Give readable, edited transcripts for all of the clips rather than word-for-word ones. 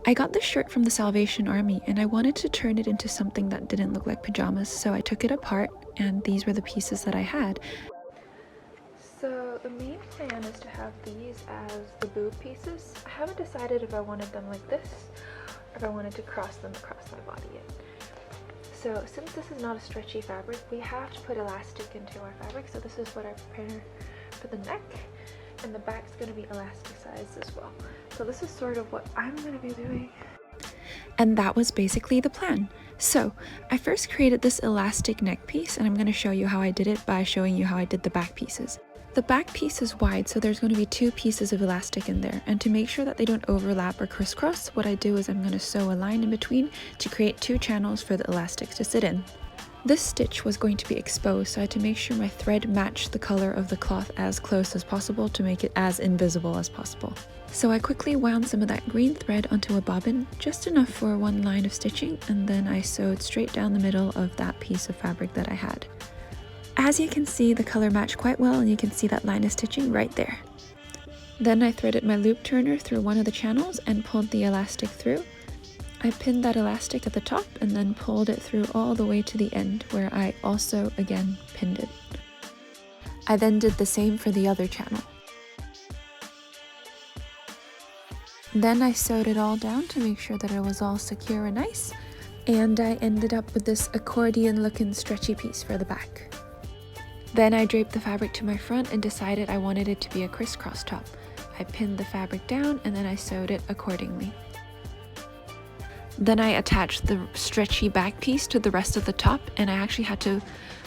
I got this shirt from the Salvation Army and I wanted to turn it into something that didn't look like pajamas, so I took it apart and these were the pieces that I had. So the main plan is to have these as the boob pieces. I haven't decided if I wanted them like this or if I wanted to cross them across my body yet. So since this is not a stretchy fabric, we have to put elastic into our fabric, so this is what I prepared for the neck, and the back's going to be elasticized as well. So this is sort of what I'm going to be doing. And that was basically the plan. So I first created this elastic neck piece, and I'm going to show you how I did it by showing you how I did the back pieces. The back piece is wide, so there's going to be 2 pieces of elastic in there, and to make sure that they don't overlap or crisscross, what I do is I'm going to sew a line in between to create 2 channels for the elastic to sit in. This stitch was going to be exposed, so I had to make sure my thread matched the color of the cloth as close as possible to make it as invisible as possible. So I quickly wound some of that green thread onto a bobbin, just enough for 1 line of stitching, and then I sewed straight down the middle of that piece of fabric that I had. As you can see, the color matched quite well, and you can see that line of stitching right there. Then I threaded my loop turner through one of the channels and pulled the elastic through. I pinned that elastic at the top and then pulled it through all the way to the end, where I also again pinned it. I then did the same for the other channel. Then I sewed it all down to make sure that it was all secure and nice, and I ended up with this accordion looking stretchy piece for the back. Then I draped the fabric to my front and decided I wanted it to be a crisscross top. I pinned the fabric down and then I sewed it accordingly. Then I attached the stretchy back piece to the rest of the top, and I actually had to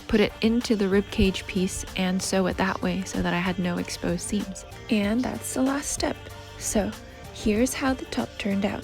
put it into the ribcage piece and sew it that way so that I had no exposed seams. And that's the last step. So here's how the top turned out.